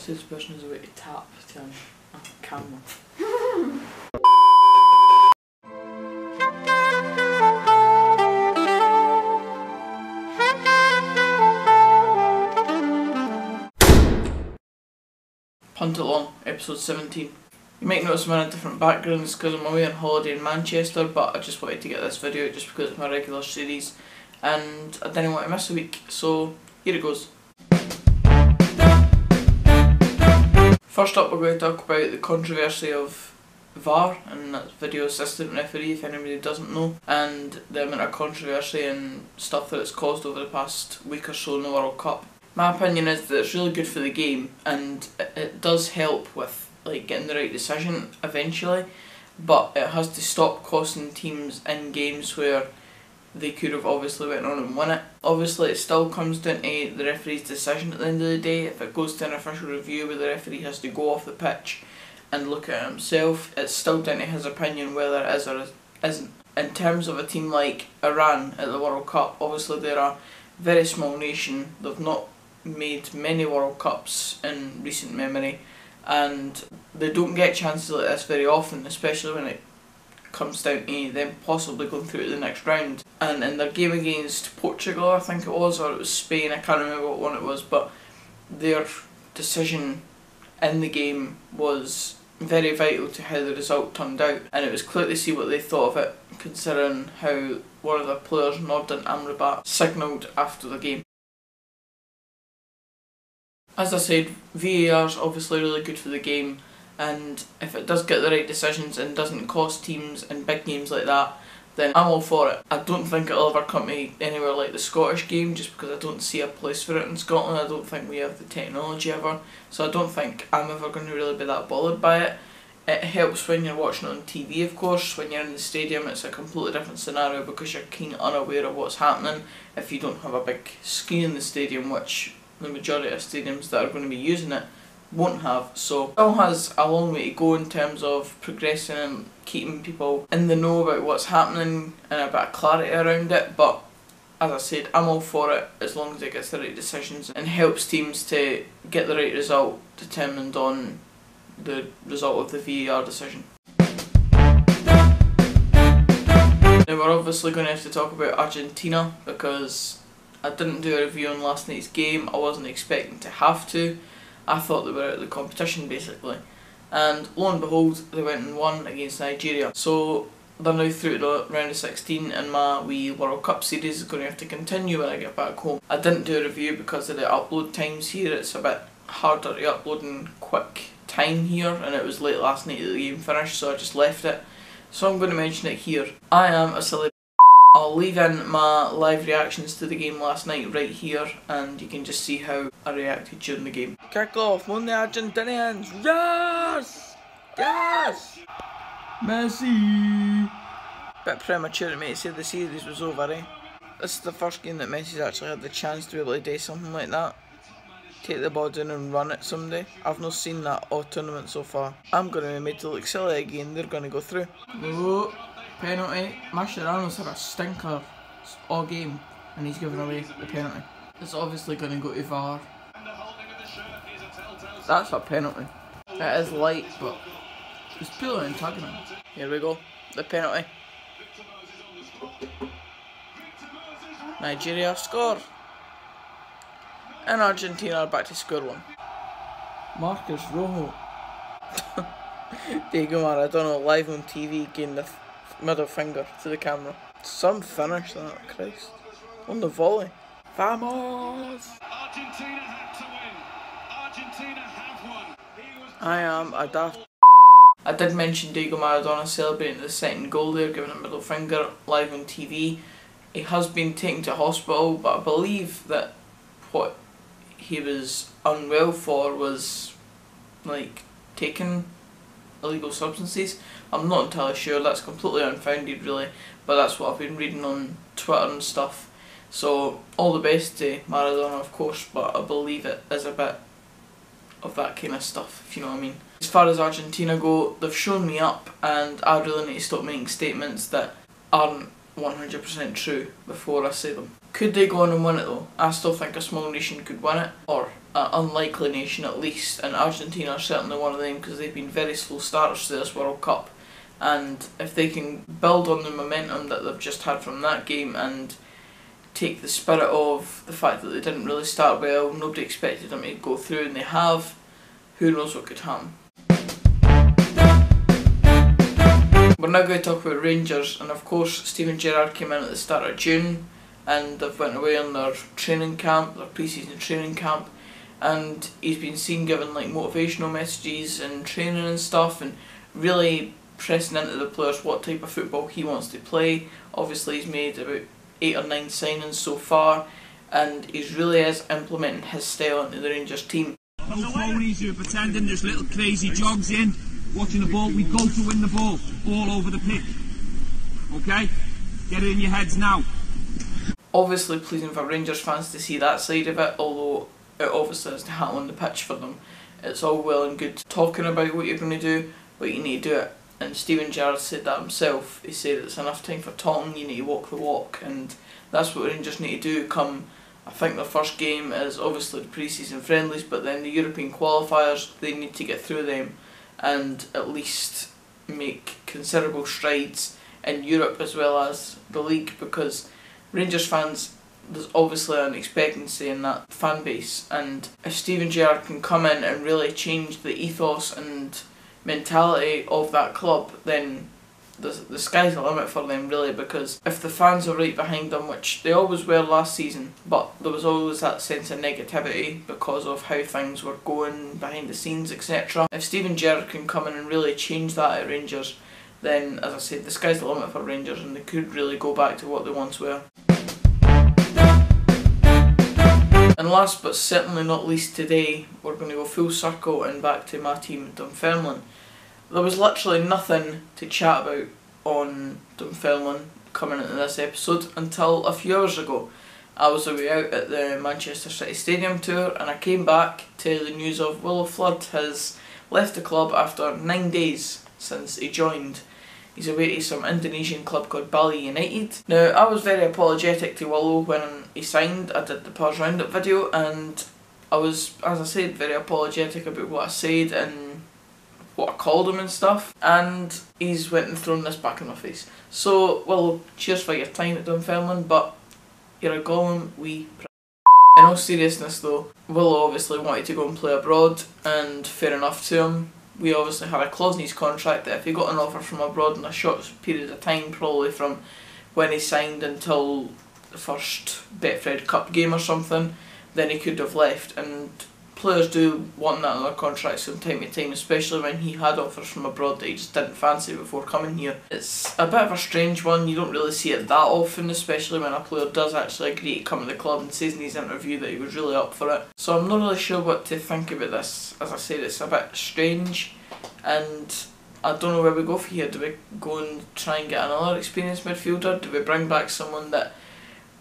Says the person who's about to tap to a camera. Punt Along, episode 17. You might notice I'm in a different background because I'm away on holiday in Manchester, but I just wanted to get this video just because it's my regular series and I didn't want to miss a week, so here it goes. First up, we're going to talk about the controversy of VAR, and that's video assistant referee if anybody doesn't know, and the amount of controversy and stuff that it's caused over the past week or so in the World Cup. My opinion is that it's really good for the game and it does help with like getting the right decision eventually, but it has to stop costing teams in games where they could have obviously went on and won it. Obviously it still comes down to the referee's decision at the end of the day. If it goes to an official review where the referee has to go off the pitch and look at it himself, it's still down to his opinion whether it is or isn't. In terms of a team like Iran at the World Cup, obviously they're a very small nation. They've not made many World Cups in recent memory and they don't get chances like this very often, especially when it comes down to them possibly going through to the next round. And in their game against Portugal, I think it was, or it was Spain, I can't remember what one it was, but their decision in the game was very vital to how the result turned out, and it was clear to see what they thought of it considering how one of their players, Nordin Amrabat, signalled after the game. As I said, VAR is obviously really good for the game, and if it does get the right decisions and doesn't cost teams in big games like that, then I'm all for it. I don't think it'll ever come to anywhere like the Scottish game, just because I don't see a place for it in Scotland. I don't think we have the technology ever, so I don't think I'm ever going to really be that bothered by it. It helps when you're watching it on TV, of course. When you're in the stadium it's a completely different scenario because you're kind of unaware of what's happening if you don't have a big screen in the stadium, which the majority of stadiums that are going to be using it won't have. So it still has a long way to go in terms of progressing and keeping people in the know about what's happening and a bit of clarity around it, but as I said, I'm all for it as long as it gets the right decisions and helps teams to get the right result determined on the result of the VAR decision. Now we're obviously going to have to talk about Argentina because I didn't do a review on last night's game. I wasn't expecting to have to. I thought they were out of the competition basically, and lo and behold they went and won against Nigeria. So they're now through to the round of 16 and my wee World Cup series is going to have to continue when I get back home. I didn't do a review because of the upload times here. It's a bit harder to upload in quick time here, and it was late last night that the game finished, so I just left it. So I'm going to mention it here. I am a silly. I'll leave in my live reactions to the game last night right here, and you can just see how I reacted during the game. Kick off, on the Argentinians! Yes! Yes! Messi! Bit premature to me to say the series was over, eh? This is the first game that Messi's actually had the chance to be able to do something like that. Take the ball down and run it someday. I've not seen that all tournament so far. I'm going to be made to look silly again. They're going to go through. Oh, penalty. Mascherano's had a stinker all game and he's given away the penalty. It's obviously going to go to VAR. That's a penalty. It is light, but he's pulling and tugging him. Here we go. The penalty. Nigeria score. And Argentina are back to square one. Marcus Rojo. Diego Maradona live on TV giving the middle finger to the camera. Some finish that, Christ. On the volley. Vamos! Argentina had to win. Argentina have won. I am a Dafc. I did mention Diego Maradona celebrating the second goal there, giving a middle finger live on TV. He has been taken to hospital, but I believe that what he was unwell for was like taking illegal substances. I'm not entirely sure, that's completely unfounded really, but that's what I've been reading on Twitter and stuff. So all the best to Maradona of course, but I believe it is a bit of that kind of stuff, if you know what I mean. As far as Argentina go, they've shown me up and I really need to stop making statements that aren't 100% true before I say them. Could they go on and win it though? I still think a small nation could win it, or an unlikely nation at least, and Argentina are certainly one of them because they've been very slow starters to this World Cup, and if they can build on the momentum that they've just had from that game and take the spirit of the fact that they didn't really start well, nobody expected them to go through and they have, who knows what could happen. We're now going to talk about Rangers, and of course Steven Gerrard came in at the start of June and they've went away on their training camp, their pre-season training camp, and he's been seen giving like motivational messages and training and stuff and really pressing into the players what type of football he wants to play. Obviously he's made about 8 or 9 signings so far and he really is implementing his style into the Rangers team. No phonies who are pretending there's little crazy jogs in, watching the ball. We go to win the ball all over the pitch. Okay? Get it in your heads now. Obviously pleasing for Rangers fans to see that side of it, although it obviously has to happen on the pitch for them. It's all well and good talking about what you're going to do, but you need to do it. And Steven Gerrard said that himself. He said it's enough time for talking, you need to walk the walk, and that's what Rangers need to do come, I think their first game is obviously the pre-season friendlies, but then the European qualifiers, they need to get through them and at least make considerable strides in Europe as well as the league, because Rangers fans, there's obviously an expectancy in that fan base, and if Steven Gerrard can come in and really change the ethos and mentality of that club, then the sky's the limit for them really, because if the fans are right behind them, which they always were last season, but there was always that sense of negativity because of how things were going behind the scenes, etc. If Steven Gerrard can come in and really change that at Rangers, then as I said, the sky's the limit for Rangers and they could really go back to what they once were. And last but certainly not least today, we're going to go full circle and back to my team, Dunfermline. There was literally nothing to chat about on Dunfermline coming into this episode until a few hours ago. I was away out at the Manchester City Stadium tour and I came back to the news of Willo Flood has left the club after 9 days since he joined. He's away to some Indonesian club called Bali United. Now, I was very apologetic to Willo when he signed. I did the Pause Roundup video and I was, as I said, very apologetic about what I said and what I called him and stuff. And he's went and thrown this back in my face. So, Willo, cheers for your time at Dunfermline, but you're a golem wee prick. In all seriousness though, Willo obviously wanted to go and play abroad, and fair enough to him. We obviously had a clause in his contract that if he got an offer from abroad in a short period of time, probably from when he signed until the first Betfred Cup game or something, then he could have left. And players do want that in their contracts from time to time, especially when he had offers from abroad that he just didn't fancy before coming here. It's a bit of a strange one, you don't really see it that often, especially when a player does actually agree to come to the club and says in his interview that he was really up for it. So I'm not really sure what to think about this. As I said, it's a bit strange and I don't know where we go from here. Do we go and try and get another experienced midfielder? Do we bring back someone that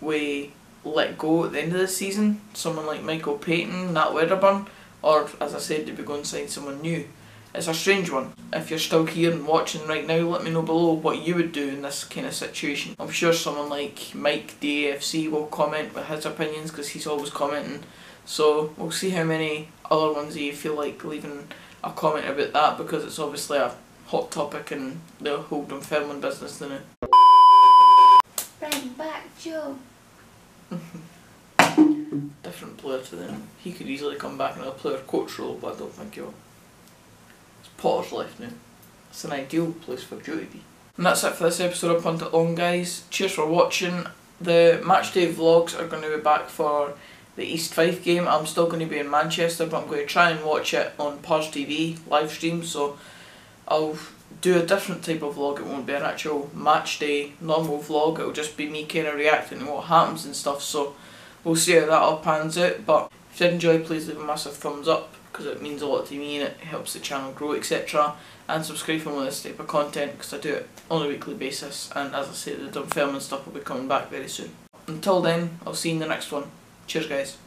we let go at the end of the season, someone like Michael Payton, Nat Wedderburn, or as I said, do we go and sign someone new? It's a strange one. If you're still here and watching right now, let me know below what you would do in this kind of situation. I'm sure someone like Mike DAFC will comment with his opinions because he's always commenting, so we'll see how many other ones you feel like leaving a comment about that, because it's obviously a hot topic in the whole Dunfermline business now. Bring back Joe. Different player to them. He could easily come back in a player coach role, but I don't think he will. It's Potter's left now. It's an ideal place for Joe to be. And that's it for this episode of Punt It Long, guys. Cheers for watching. The matchday vlogs are going to be back for the East Fife game. I'm still going to be in Manchester, but I'm going to try and watch it on Pause TV live stream, so I'll do a different type of vlog. It won't be an actual match day normal vlog, it'll just be me kind of reacting to what happens and stuff, so we'll see how that all pans out. But if you did enjoy, please leave a massive thumbs up because it means a lot to me and it helps the channel grow, etc. And subscribe for more of this type of content because I do it on a weekly basis, and as I say, the Dunfermline stuff will be coming back very soon. Until then, I'll see you in the next one. Cheers, guys.